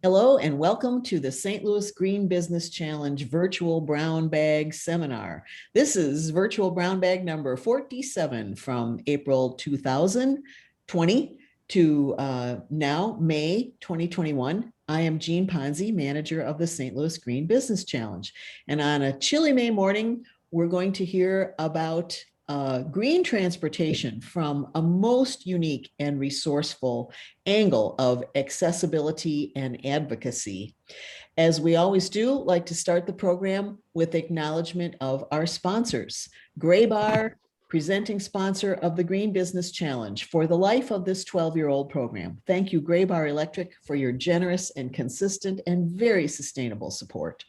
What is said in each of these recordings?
Hello and welcome to the St. Louis Green Business Challenge Virtual Brown Bag Seminar. This is Virtual Brown Bag number 47 from April 2020 to now May 2021. I am Jean Ponzi, manager of the St. Louis Green Business Challenge. And on a chilly May morning, we're going to hear about green transportation from a most unique and resourceful angle of accessibility and advocacy. As we always do, like to start the program with acknowledgement of our sponsors. Graybar, presenting sponsor of the Green Business Challenge for the life of this 12-year-old program. Thank you, Graybar Electric, for your generous and consistent and very sustainable support.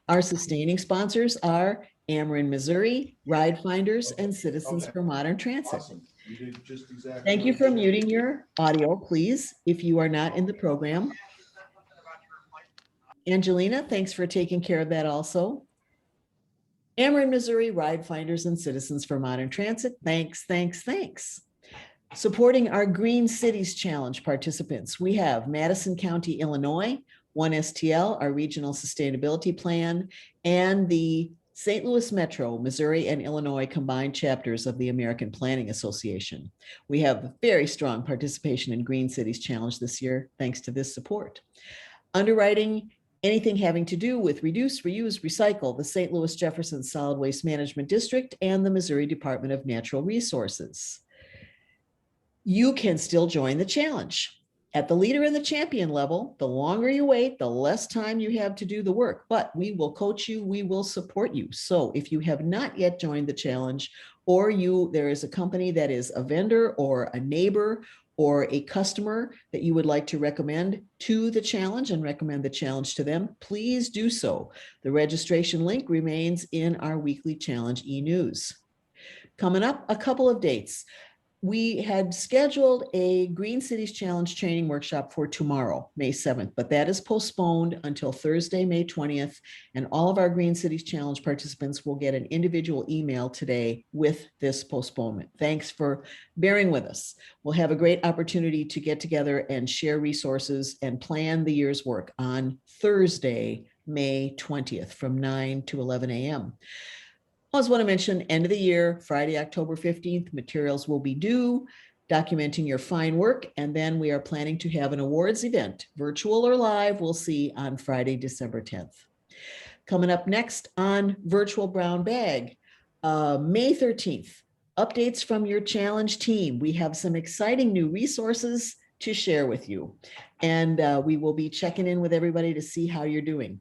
Our sustaining sponsors are Ameren, Missouri, Ride Finders, and Citizens for Modern Transit. Awesome. You did just exactly. Thank you for muting your audio, please, if you are not in the program. Angelina, thanks for taking care of that also. Ameren, Missouri, Ride Finders, and Citizens for Modern Transit, thanks, thanks, thanks. Supporting our Green Cities Challenge participants, we have Madison County, Illinois, 1STL, our regional sustainability plan, and the St. Louis Metro, Missouri and Illinois combined chapters of the American Planning Association. We have very strong participation in Green Cities Challenge this year, thanks to this support. Underwriting anything having to do with reduce, reuse, recycle, the St. Louis Jefferson Solid Waste Management District and the Missouri Department of Natural Resources. You can still join the challenge. At the leader and the champion level, the longer you wait, the less time you have to do the work, but we will coach you, we will support you. So if you have not yet joined the challenge, or there is a company that is a vendor or a neighbor or a customer that you would like to recommend to the challenge and recommend the challenge to them, please do so. The registration link remains in our weekly challenge e-news. Coming up, a couple of dates. We had scheduled a Green Cities Challenge training workshop for tomorrow, May 7th, but that is postponed until Thursday, May 20th. And all of our Green Cities Challenge participants will get an individual email today with this postponement. Thanks for bearing with us. We'll have a great opportunity to get together and share resources and plan the year's work on Thursday, May 20th from 9 to 11 a.m. I also want to mention end of the year, Friday, October 15th, materials will be due, documenting your fine work. And then we are planning to have an awards event, virtual or live, we'll see on Friday, December 10th. Coming up next on Virtual Brown Bag, May 13th, updates from your challenge team. We have some exciting new resources to share with you. And we will be checking in with everybody to see how you're doing.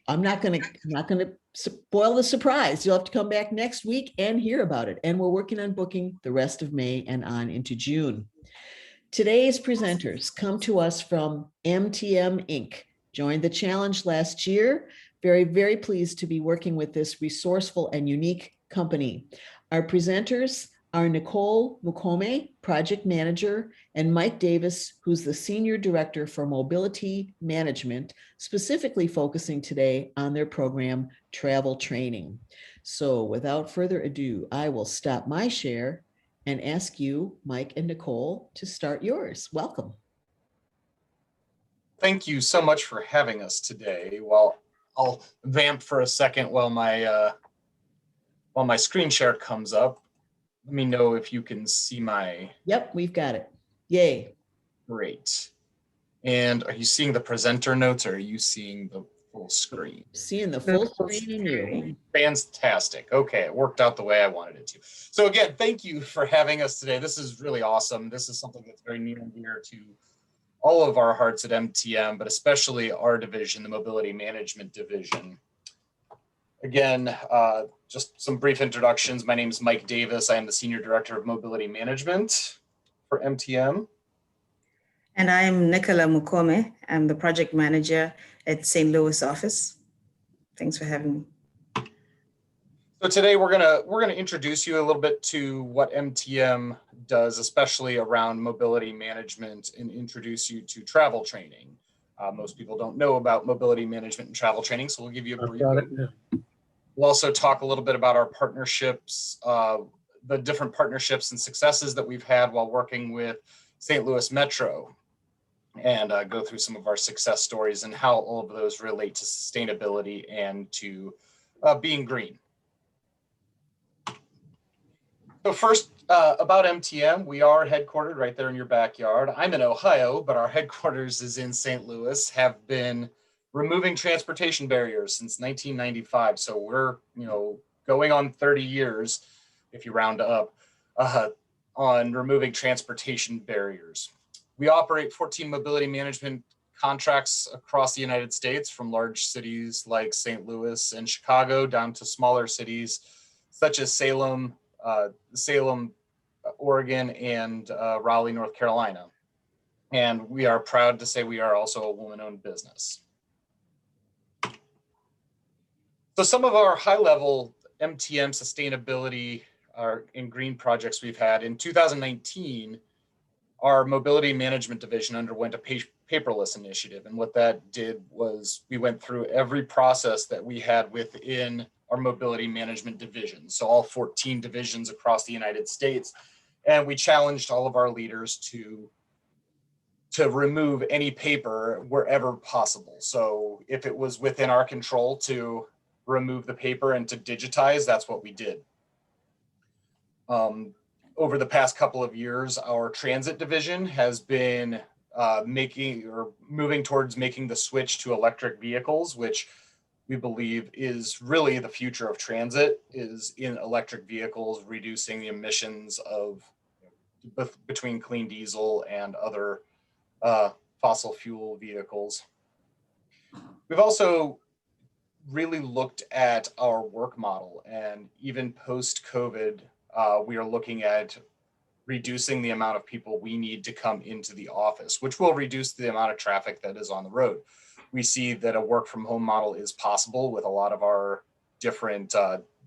I'm not going to spoil the surprise. You'll have to come back next week and hear about it. And we're working on booking the rest of May and on into June. Today's presenters come to us from MTM Inc. Joined the challenge last year. Very, very pleased to be working with this resourceful and unique company. Our presenters are Nicola Mukome, project manager, and Mike Davis, who's the senior director for mobility management, specifically focusing today on their program, Travel Training. So without further ado, I will stop my share and ask you, Mike and Nicole, to start yours. Welcome. Thank you so much for having us today. Well, I'll vamp for a second while my screen share comes up. Let me know if you can see my... Yep, we've got it. Yay. Great. And are you seeing the presenter notes or are you seeing the full screen? Seeing the full screen in you. Fantastic. Okay, it worked out the way I wanted it to. So again, thank you for having us today. This is really awesome. This is something that's very near and dear to all of our hearts at MTM, but especially our division, the Mobility Management Division. Again, just some brief introductions. My name is Mike Davis. I am the Senior Director of Mobility Management for MTM. And I'm Nicola Mukome. I'm the Project Manager at St. Louis office. Thanks for having me. So today we're gonna introduce you a little bit to what MTM does, especially around mobility management, and introduce you to travel training. Most people don't know about mobility management and travel training, so we'll give you a brief. We'll also talk a little bit about our partnerships, the different partnerships and successes that we've had while working with St. Louis Metro. and go through some of our success stories and how all of those relate to sustainability and to being green. So first, about MTM, we are headquartered right there in your backyard. I'm in Ohio, but our headquarters is in St. Louis, have been removing transportation barriers since 1995. So we're, going on 30 years, if you round up, on removing transportation barriers. We operate 14 mobility management contracts across the United States, from large cities like St. Louis and Chicago down to smaller cities such as Salem, Oregon, and Raleigh, North Carolina. And we are proud to say we are also a woman-owned business. So some of our high-level MTM sustainability and green projects we've had. In 2019, our mobility management division underwent a paperless initiative. And what that did was we went through every process that we had within our mobility management division. So all 14 divisions across the United States. And we challenged all of our leaders to remove any paper wherever possible. So if it was within our control to remove the paper and to digitize, that's what we did. Over the past couple of years, our transit division has been moving towards making the switch to electric vehicles, which we believe is really the future of transit, is in electric vehicles, reducing the emissions of between clean diesel and other fossil fuel vehicles. We've also really looked at our work model, and even post-COVID, we are looking at reducing the amount of people we need to come into the office, which will reduce the amount of traffic that is on the road. We see that a work from home model is possible with a lot of our different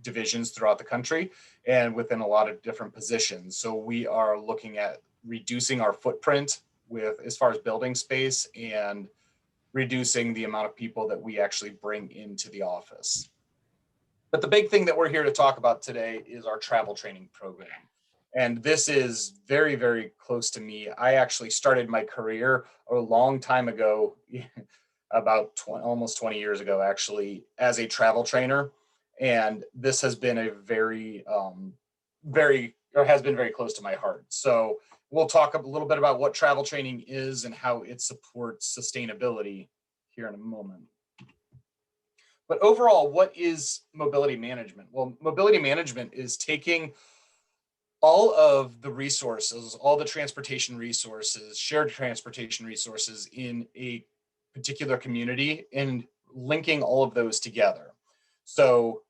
divisions throughout the country and within a lot of different positions. So we are looking at reducing our footprint as far as building space and reducing the amount of people that we actually bring into the office. But the big thing that we're here to talk about today is our travel training program. And this is very, very close to me. I actually started my career a long time ago, about almost 20 years ago, actually, as a travel trainer. And this has been has been very close to my heart. So we'll talk a little bit about what travel training is and how it supports sustainability here in a moment. But overall, what is mobility management? Well, mobility management is taking all of the resources, all the transportation resources, shared transportation resources in a particular community and linking all of those together. So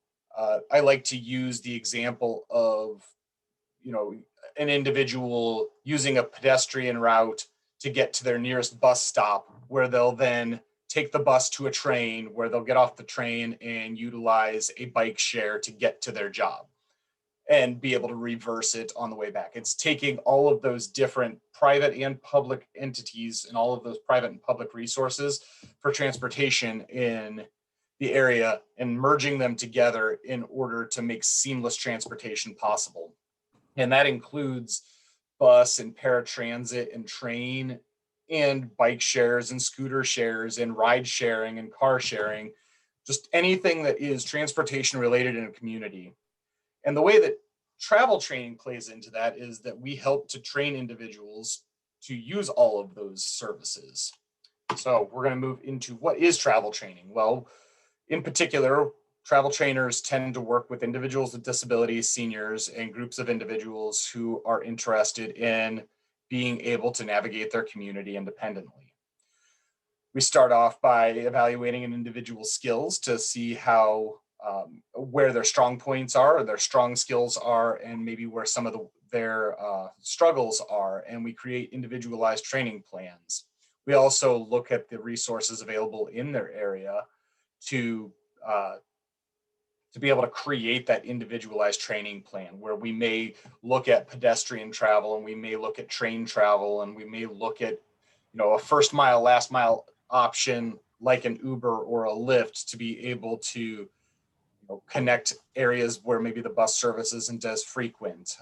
I like to use the example of, an individual using a pedestrian route to get to their nearest bus stop, where they'll then take the bus to a train, where they'll get off the train and utilize a bike share to get to their job and be able to reverse it on the way back. It's taking all of those different private and public entities and all of those private and public resources for transportation in the area and merging them together in order to make seamless transportation possible. And that includes bus and paratransit and train and bike shares and scooter shares and ride sharing and car sharing, just anything that is transportation related in a community. And the way that travel training plays into that is that we help to train individuals to use all of those services. So we're going to move into what is travel training. Well, in particular, travel trainers tend to work with individuals with disabilities, seniors, and groups of individuals who are interested in being able to navigate their community independently. We start off by evaluating an individual's skills to see how where their strong points are, or their strong skills are, and maybe where some of their struggles are, and we create individualized training plans. We also look at the resources available in their area to be able to create that individualized training plan, where we may look at pedestrian travel, and we may look at train travel, and we may look at a first mile, last mile option like an Uber or a Lyft to be able to connect areas where maybe the bus service isn't as frequent.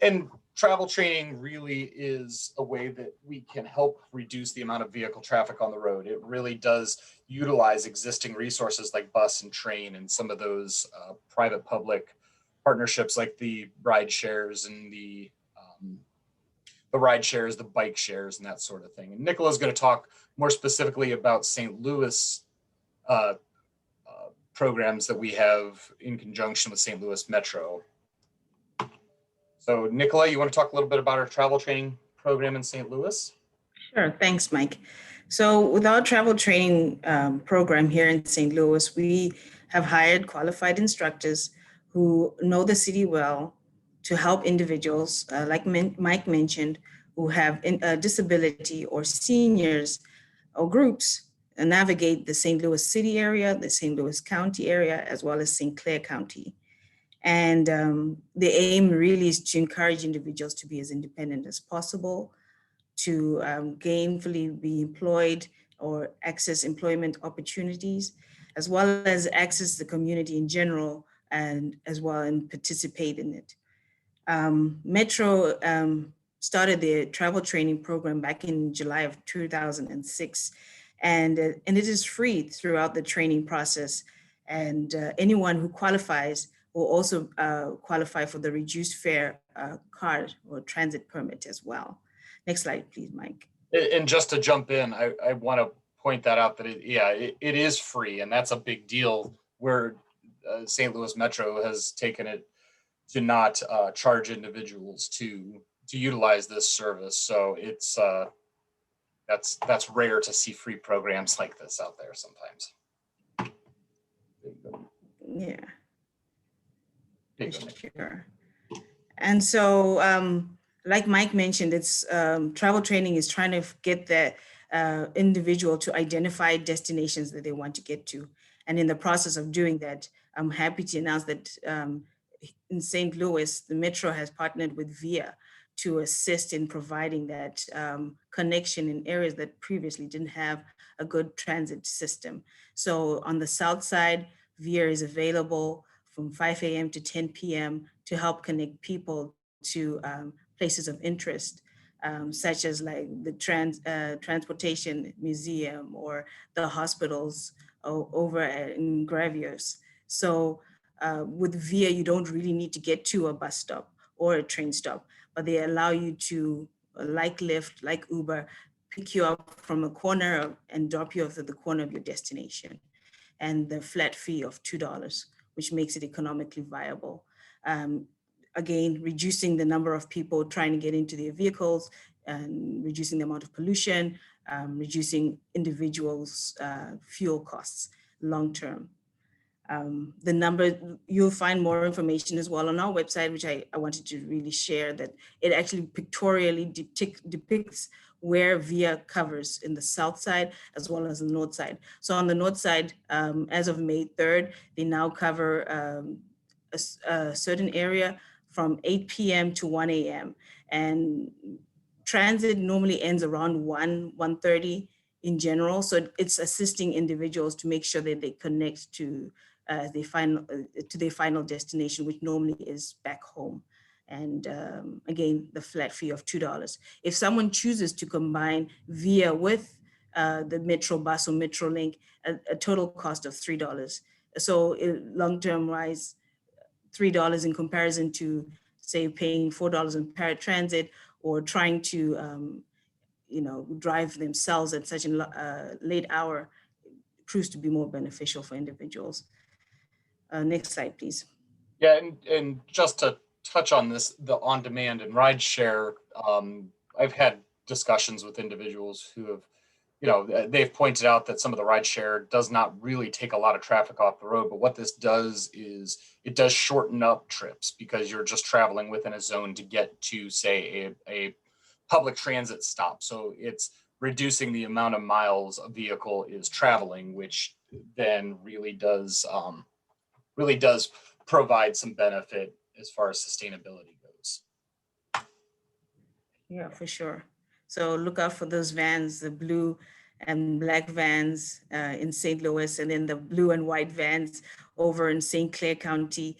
And travel training really is a way that we can help reduce the amount of vehicle traffic on the road. It really does utilize existing resources like bus and train and some of those private-public partnerships like the ride shares and the ride shares, the bike shares, and that sort of thing. And Nicola is going to talk more specifically about St. Louis programs that we have in conjunction with St. Louis Metro. So Nicola, you want to talk a little bit about our travel training program in St. Louis? Sure, thanks, Mike. So with our travel training program here in St. Louis, we have hired qualified instructors who know the city well to help individuals, like Mike mentioned, who have a disability or seniors or groups navigate the St. Louis City area, the St. Louis County area, as well as St. Clair County. And the aim really is to encourage individuals to be as independent as possible, to gainfully be employed or access employment opportunities, as well as access the community in general, and as well and participate in it. Metro started their travel training program back in July of 2006, and it is free throughout the training process. And anyone who qualifies will also qualify for the reduced fare card or transit permit as well. Next slide, please, Mike. And just to jump in, I want to point that out that it is free, and that's a big deal where St. Louis Metro has taken it to not charge individuals to utilize this service. So it's that's rare to see free programs like this out there sometimes. Yeah. Sure. And so, like Mike mentioned, it's travel training is trying to get the individual to identify destinations that they want to get to. And in the process of doing that, I'm happy to announce that in St. Louis, the Metro has partnered with VIA to assist in providing that connection in areas that previously didn't have a good transit system. So on the south side, VIA is available from 5 a.m. to 10 p.m. to help connect people to places of interest, such as like the transportation museum or the hospitals over in Graviers. So with VIA, you don't really need to get to a bus stop or a train stop, but they allow you to, like Lyft, like Uber, pick you up from a corner and drop you off at the corner of your destination, and the flat fee of $2, which makes it economically viable. Again, reducing the number of people trying to get into their vehicles and reducing the amount of pollution, reducing individuals' fuel costs long-term. The number, you'll find more information as well on our website, which I wanted to really share, that it actually pictorially depicts where VIA covers in the south side as well as the north side. So on the north side, as of May 3rd, they now cover a certain area from 8 p.m. to 1 a.m. And transit normally ends around 1:30 in general. So it's assisting individuals to make sure that they connect to their final destination, which normally is back home. And again, the flat fee of $2. If someone chooses to combine VIA with the Metro bus or Metro Link, a total cost of $3. So long-term wise, $3 in comparison to, say, paying $4 in paratransit or trying to drive themselves at such a late hour, proves to be more beneficial for individuals. Next slide, please. Yeah, and just to touch on this, the on-demand and ride share, I've had discussions with individuals who have, they've pointed out that some of the ride share does not really take a lot of traffic off the road, but what this does is it does shorten up trips because you're just traveling within a zone to get to, say, a public transit stop. So it's reducing the amount of miles a vehicle is traveling, which then really does provide some benefit as far as sustainability goes. Yeah, for sure. So look out for those vans, the blue and black vans in St. Louis, and then the blue and white vans over in St. Clair County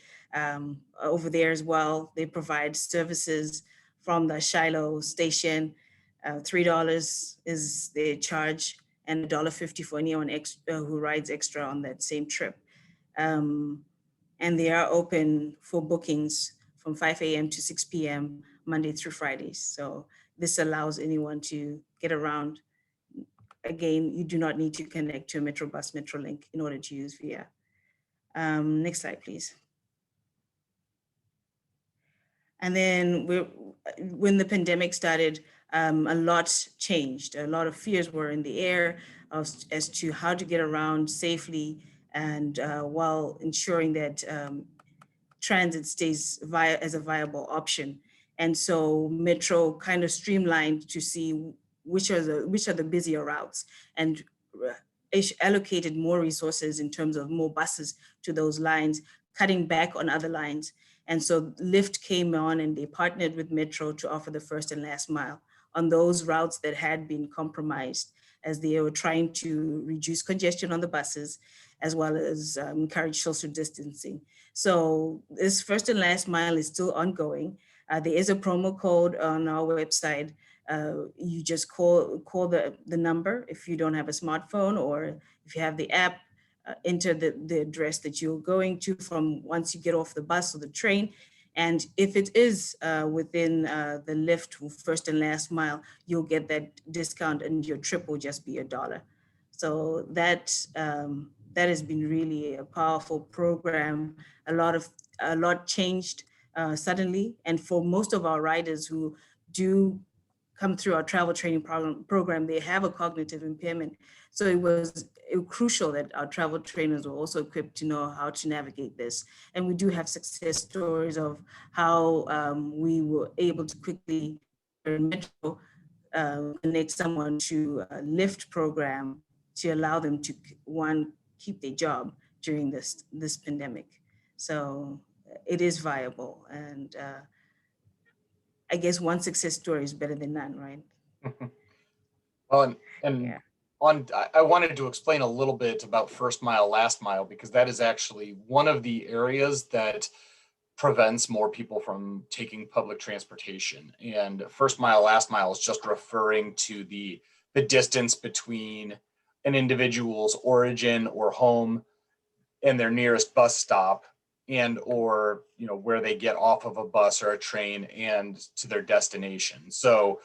over there as well. They provide services from the Shiloh station. $3 is the charge, and $1.50 for anyone who rides extra on that same trip. And they are open for bookings from 5 a.m. to 6 p.m. Monday through Fridays. So this allows anyone to get around. Again, you do not need to connect to a Metrobus, Metrolink in order to use VIA. Next slide, please. And then when the pandemic started, a lot changed. A lot of fears were in the air as to how to get around safely and while ensuring that transit stays as a viable option. And so Metro kind of streamlined to see which are the busier routes and allocated more resources in terms of more buses to those lines, cutting back on other lines. And so Lyft came on and they partnered with Metro to offer the first and last mile on those routes that had been compromised, as they were trying to reduce congestion on the buses, as well as encourage social distancing. So this first and last mile is still ongoing. There is a promo code on our website. You just call the number if you don't have a smartphone, or if you have the app, enter the address that you're going to from once you get off the bus or the train. And if it is within the Lyft first and last mile, you'll get that discount and your trip will just be $1. So that has been really a powerful program. A lot changed suddenly. And for most of our riders who do come through our travel training program, they have a cognitive impairment. So it was crucial that our travel trainers were also equipped to know how to navigate this. And we do have success stories of how we were able to quickly Metro connect someone to a Lyft program to allow them to, one, keep their job during this pandemic. So it is viable. And I guess one success story is better than none, right? Well, and Yeah. I wanted to explain a little bit about first mile, last mile, because that is actually one of the areas that prevents more people from taking public transportation. And first mile, last mile is just referring to the distance between an individual's origin or home and their nearest bus stop, and or where they get off of a bus or a train and to their destination. So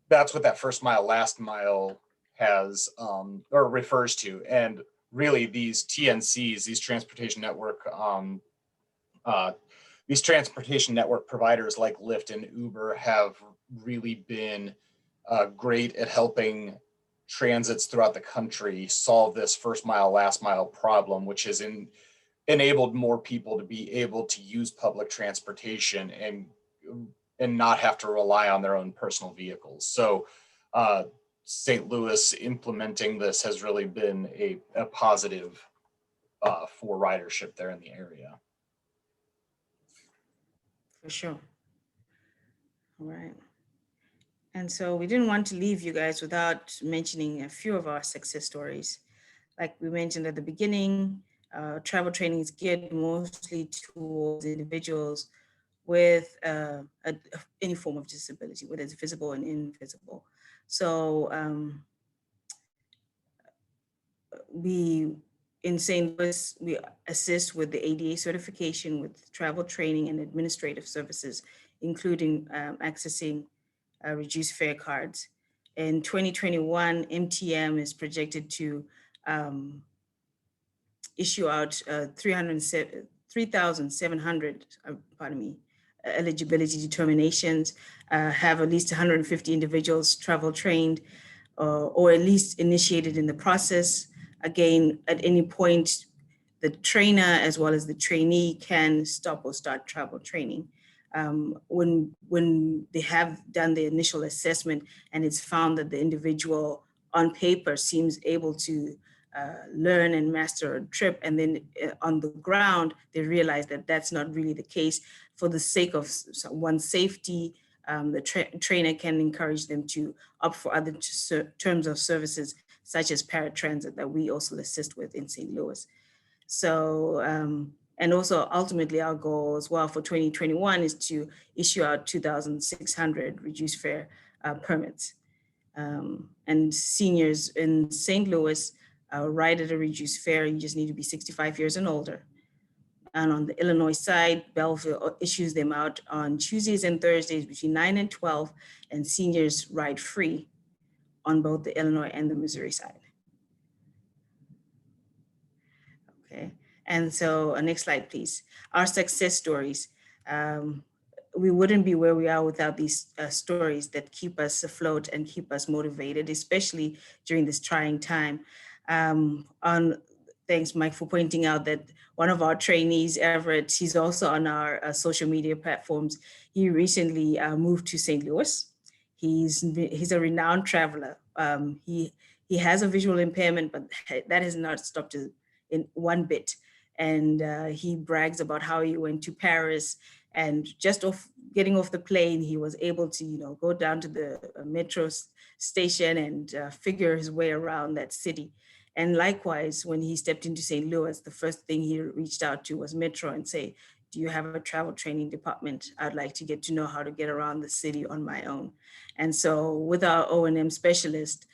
that's what that first mile, last mile has or refers to. And really, these TNCs, these transportation network providers like Lyft and Uber have really been great at helping transits throughout the country solve this first mile, last mile problem, which has enabled more people to be able to use public transportation and not have to rely on their own personal vehicles. So St. Louis implementing this has really been a positive for ridership there in the area. For sure. All right. And so we didn't want to leave you guys without mentioning a few of our success stories. Like we mentioned at the beginning, travel training is geared mostly towards individuals with any form of disability, whether it's visible and invisible. So in St. Louis, we assist with the ADA certification with travel training and administrative services, including accessing reduced fare cards. In 2021, MTM is projected to issue out 3,700, eligibility determinations, have at least 150 individuals travel trained or at least initiated in the process. Again, at any point, the trainer as well as the trainee can stop or start travel training. When they have done the initial assessment and it's found that the individual on paper seems able to learn and master a trip, and then on the ground, they realize that that's not really the case. For the sake of one's safety, the trainer can encourage them to opt for other terms of services, such as paratransit that we also assist with in St. Louis. So And also ultimately our goal as well for 2021 is to issue out 2,600 reduced fare permits. And seniors in St. Louis ride at a reduced fare. You just need to be 65 years and older. And on the Illinois side, Belleville issues them out on Tuesdays and Thursdays between 9 and 12, and seniors ride free on both the Illinois and the Missouri side. Okay, and so next slide, please. Our success stories. We wouldn't be where we are without these stories that keep us afloat and keep us motivated, especially during this trying time. Thanks, Mike, for pointing out that one of our trainees, Everett, he's also on our social media platforms. He recently moved to St. Louis. He's a renowned traveler. He has a visual impairment, but that has not stopped him in one bit. And he brags about how he went to Paris, and just getting off the plane, he was able to, go down to the metro station and figure his way around that city. And likewise, when he stepped into St. Louis, the first thing he reached out to was Metro and say, do you have a travel training department? I'd like to get to know how to get around the city on my own. And so with our O&M specialist,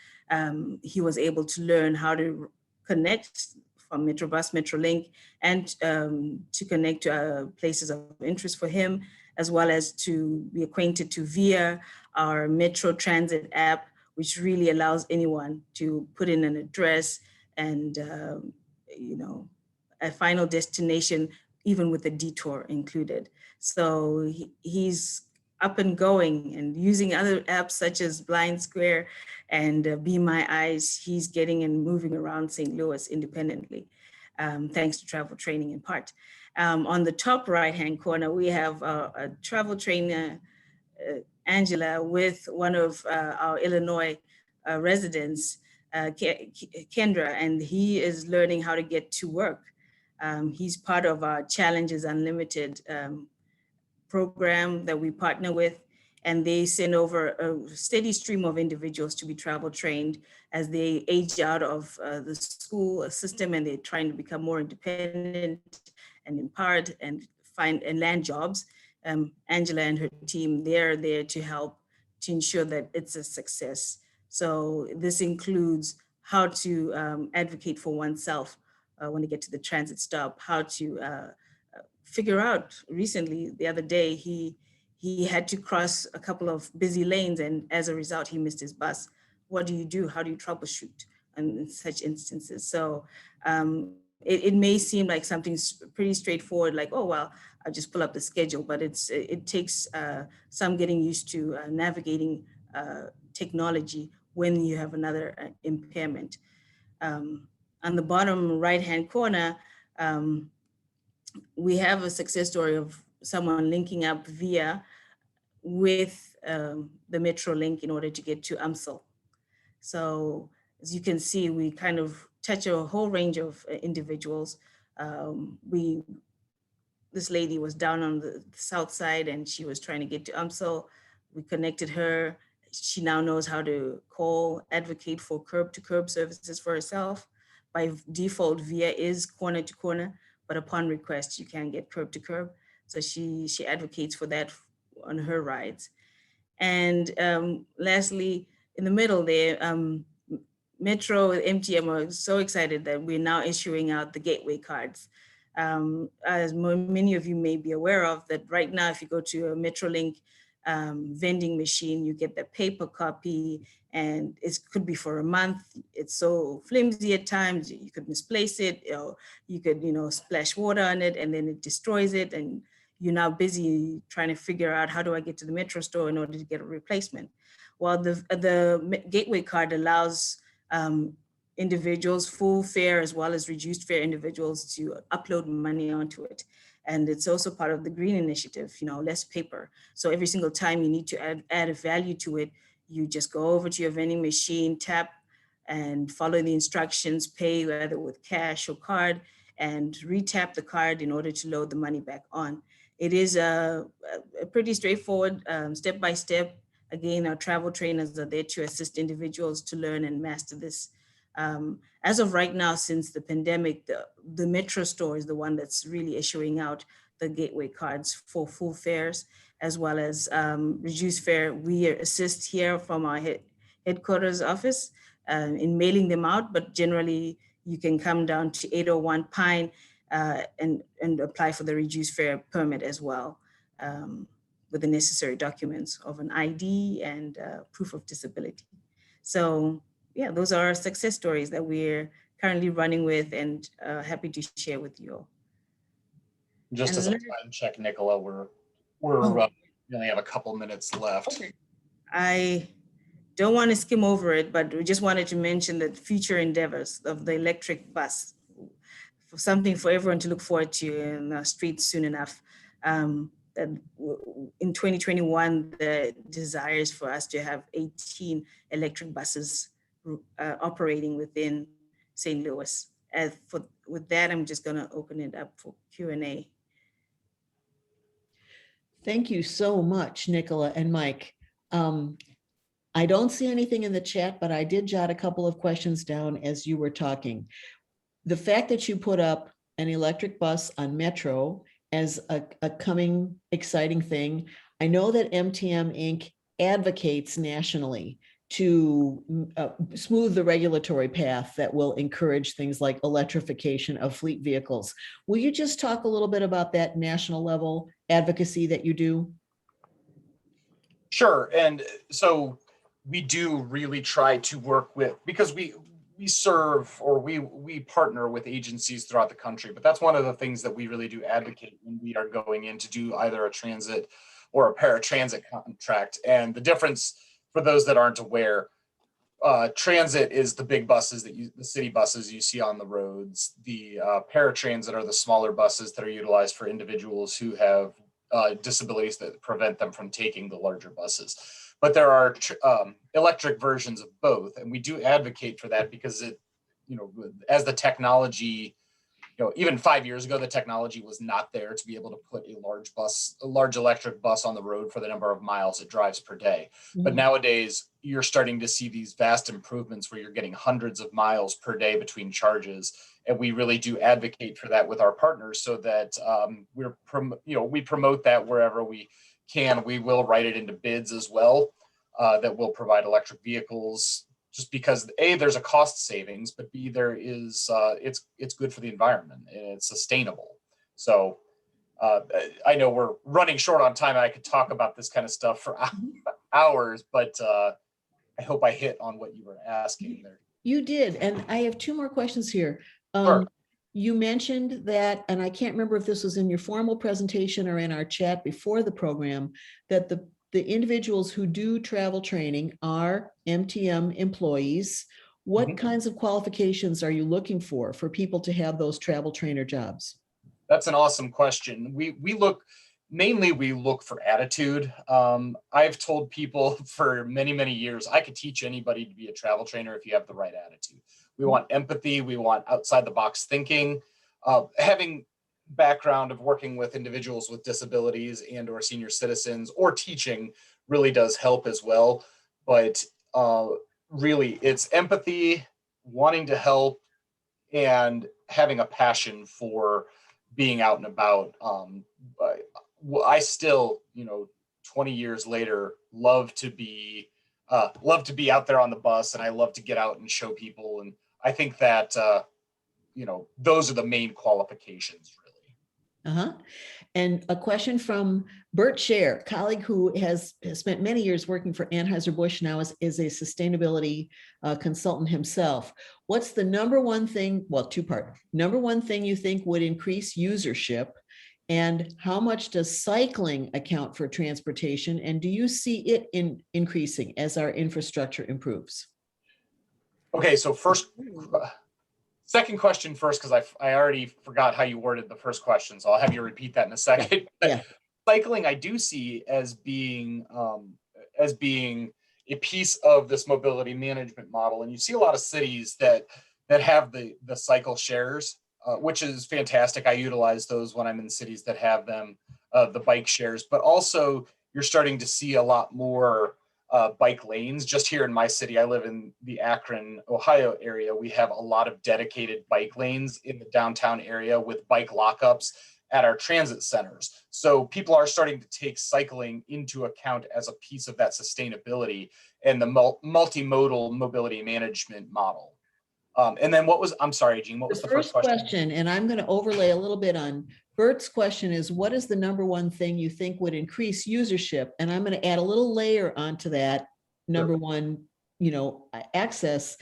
he was able to learn how to connect from Metrobus, Metrolink, and to connect to places of interest for him, as well as to be acquainted to via our Metro Transit app, which really allows anyone to put in an address and, a final destination, even with a detour included. So he's up and going and using other apps such as Blind Square and Be My Eyes. He's getting and moving around St. Louis independently, thanks to travel training in part. On the top right-hand corner, we have a travel trainer, Angela, with one of our Illinois residents, Kendra, and he is learning how to get to work. He's part of our Challenges Unlimited program that we partner with, and they send over a steady stream of individuals to be travel trained as they age out of the school system and they're trying to become more independent and empowered and find and land jobs. Angela and her team, they're there to help to ensure that it's a success. So this includes how to advocate for oneself when they get to the transit stop, how to figure out. Recently, the other day, he had to cross a couple of busy lanes, and as a result, he missed his bus. What do you do? How do you troubleshoot in such instances? So it may seem like something's pretty straightforward, like, oh, well, I'll just pull up the schedule, but it takes some getting used to navigating technology when you have another impairment. On the bottom right-hand corner, we have a success story of someone linking up via with the Metro link in order to get to UMSL. So as you can see, we kind of touch a whole range of individuals. This lady was down on the south side and she was trying to get to UMSL. We connected her. She now knows how to call, advocate for curb-to-curb services for herself. By default, VIA is corner to corner, but upon request, you can get curb-to-curb. So she advocates for that on her rides. And lastly, in the middle there, Metro and MTM are so excited that we're now issuing out the gateway cards. As many of you may be aware of, that right now, if you go to a Metrolink vending machine, you get the paper copy, and it could be for a month. It's so flimsy at times, you could misplace it, or you could, splash water on it and then it destroys it, and you're now busy trying to figure out, how do I get to the Metro store in order to get a replacement? Well, the gateway card allows individuals, full fare as well as reduced fare individuals, to upload money onto it. And it's also part of the green initiative, less paper. So every single time you need to add a value to it, you just go over to your vending machine, tap and follow the instructions, pay whether with cash or card, and re-tap the card in order to load the money back on. It is a pretty straightforward, step-by-step. Again, our travel trainers are there to assist individuals to learn and master this As of right now, since the pandemic, the Metro store is the one that's really issuing out the gateway cards for full fares, as well as reduced fare. We assist here from our headquarters office in mailing them out, but generally you can come down to 801 Pine and apply for the reduced fare permit as well, with the necessary documents of an ID and proof of disability. So yeah, those are our success stories that we're currently running with and happy to share with you all. Just And as a let- time check, Nicola, we only have a couple minutes left. Okay. I don't want to skim over it, but we just wanted to mention the future endeavors of the electric bus, for something for everyone to look forward to in the streets soon enough. That in 2021, the desire is for us to have 18 electric buses operating within St. Louis. With that, I'm just going to open it up for Q&A. Thank you so much, Nicola and Mike. I don't see anything in the chat, but I did jot a couple of questions down as you were talking. The fact that you put up an electric bus on Metro as a coming exciting thing, I know that MTM Inc. advocates nationally to smooth the regulatory path that will encourage things like electrification of fleet vehicles. Will you just talk a little bit about that national level advocacy that you do? Sure. And so we do really try to work with, because we serve, or we partner with agencies throughout the country, but that's one of the things that we really do advocate when we are going in to do either a transit or a paratransit contract. And the difference, for those that aren't aware, transit is the big buses the city buses you see on the roads. The paratransit are the smaller buses that are utilized for individuals who have disabilities that prevent them from taking the larger buses. But there are electric versions of both, and we do advocate for that because as the technology, even 5 years ago, the technology was not there to be able to put a large electric bus on the road for the number of miles it drives per day. Mm-hmm. But nowadays, you're starting to see these vast improvements where you're getting hundreds of miles per day between charges. And we really do advocate for that with our partners, so that we promote that wherever we can. We will write it into bids as well, that will provide electric vehicles, just because A, there's a cost savings, but B, there is it's good for the environment and it's sustainable. So I know we're running short on time. I could talk about this kind of stuff for hours, but I hope I hit on what you were asking there. You did, and I have two more questions here. Sure. You mentioned that, and I can't remember if this was in your formal presentation or in our chat before the program, that the individuals who do travel training are MTM employees. What kinds of qualifications are you looking for people to have those travel trainer jobs? That's an awesome question. We look for attitude. I've told people for many, many years, I could teach anybody to be a travel trainer if you have the right attitude. We want empathy. We want outside the box thinking. Having background of working with individuals with disabilities and or senior citizens or teaching really does help as well. But really, it's empathy, wanting to help, and having a passion for being out and about. I still, 20 years later, love to be out there on the bus, and I love to get out and show people. And I think that, those are the main qualifications, really. And a question from Bert Scher, colleague who has spent many years working for Anheuser-Busch, now is a sustainability consultant himself. What's the number one thing, well, two-part, number one thing you think would increase usership, and how much does cycling account for transportation? And do you see it increasing as our infrastructure improves? Okay, so second question first, because I already forgot how you worded the first question, so I'll have you repeat that in a second. Yeah. Cycling, I do see as being a piece of this mobility management model, and you see a lot of cities that have the cycle shares, which is fantastic. I utilize those when I'm in cities that have them, the bike shares, but also you're starting to see a lot more bike lanes. Just here in my city, I live in the Akron, Ohio area. We have a lot of dedicated bike lanes in the downtown area with bike lockups at our transit centers. So people are starting to take cycling into account as a piece of that sustainability and the multimodal mobility management model. And then I'm sorry, Gene, what was the first question? And I'm going to overlay a little bit on Bert's question is, what is the number one thing you think would increase usership? And I'm going to add a little layer onto that number one, access.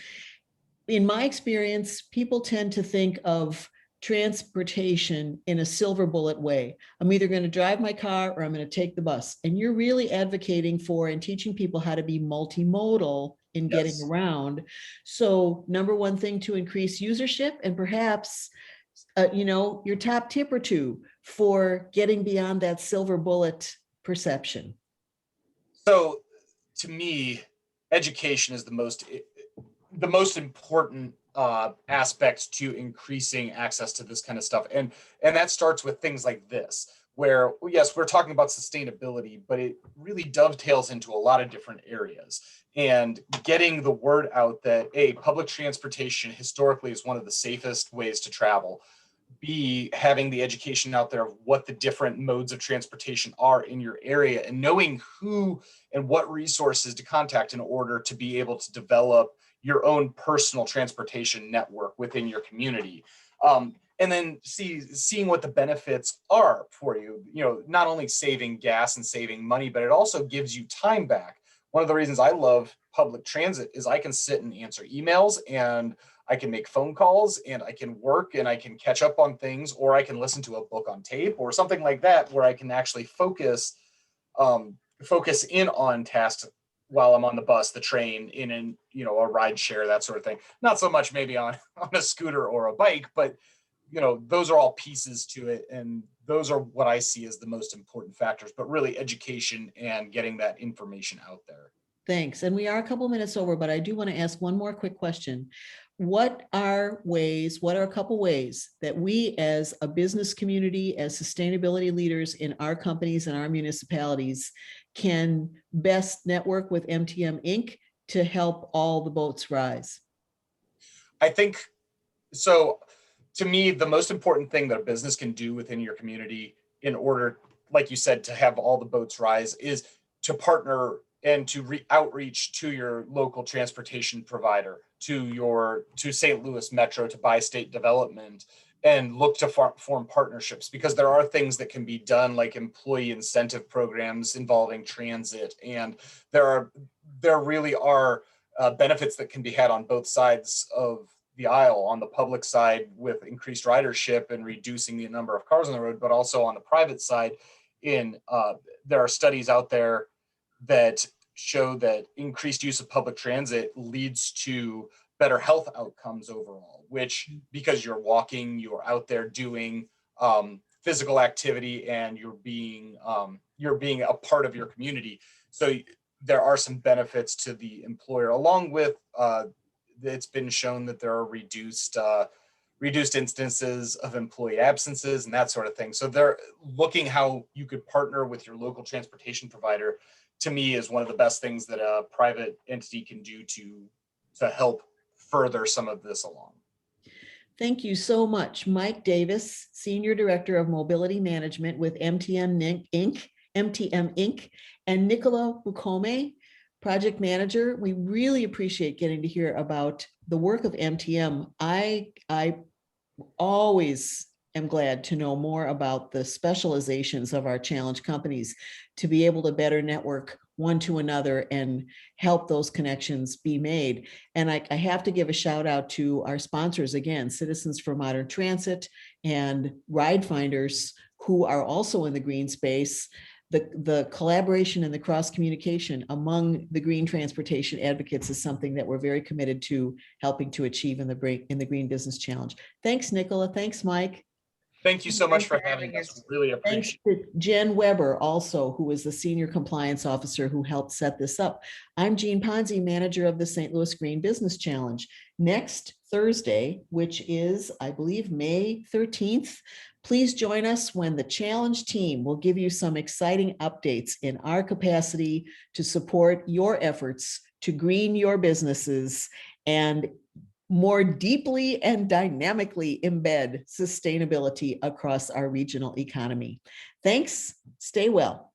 In my experience, people tend to think of transportation in a silver bullet way. I'm either going to drive my car or I'm going to take the bus. And you're really advocating for and teaching people how to be multimodal in getting around. So number one thing to increase usership, and perhaps your top tip or two for getting beyond that silver bullet perception. So to me, education is the most important aspect to increasing access to this kind of stuff. And that starts with things like this, where yes, we're talking about sustainability, but it really dovetails into a lot of different areas. And getting the word out that A, public transportation historically is one of the safest ways to travel. B, having the education out there of what the different modes of transportation are in your area and knowing who and what resources to contact in order to be able to develop your own personal transportation network within your community. And then seeing what the benefits are for you, not only saving gas and saving money, but it also gives you time back. One of the reasons I love public transit is I can sit and answer emails, and I can make phone calls, and I can work, and I can catch up on things, or I can listen to a book on tape or something like that, where I can actually focus in on tasks while I'm on the bus, the train, in a ride share, that sort of thing. Not so much maybe on a scooter or a bike, but those are all pieces to it, and those are what I see as the most important factors. But really, education and getting that information out there. Thanks. And we are a couple minutes over, but I do want to ask one more quick question. What are a couple ways that we as a business community, as sustainability leaders in our companies and our municipalities, can best network with MTM Inc. to help all the boats rise? I think so. To me, the most important thing that a business can do within your community in order, like you said, to have all the boats rise is to partner and to outreach to your local transportation provider, to St. Louis Metro, to Bi-State Development, and look to form partnerships, because there are things that can be done, like employee incentive programs involving transit, and there really are benefits that can be had on both sides of the aisle. On the public side with increased ridership and reducing the number of cars on the road, but also on the private side there are studies out there that show that increased use of public transit leads to better health outcomes overall, which, because you're walking, you're out there doing physical activity, and you're being a part of your community. So there are some benefits to the employer, along with it's been shown that there are reduced instances of employee absences and that sort of thing. So they're looking how you could partner with your local transportation provider, to me, is one of the best things that a private entity can do to help further some of this along. Thank you so much. Mike Davis, Senior Director of Mobility Management with MTM Inc., and Nicola Mukome, Project Manager. We really appreciate getting to hear about the work of MTM. I always am glad to know more about the specializations of our challenge companies, to be able to better network one to another and help those connections be made. And I have to give a shout out to our sponsors again, Citizens for Modern Transit and Ride Finders, who are also in the green space. The collaboration and the cross communication among the green transportation advocates is something that we're very committed to helping to achieve in the Green Business Challenge. Thanks, Nicola. Thanks, Mike. Thank you so much for having us. We really Thanks appreciate it. to Jen Weber also, who was the senior compliance officer who helped set this up. I'm Jean Ponzi, manager of the St. Louis Green Business Challenge. Next Thursday, which is, I believe, May 13th, please join us when the challenge team will give you some exciting updates in our capacity to support your efforts to green your businesses and more deeply and dynamically embed sustainability across our regional economy. Thanks. Stay well.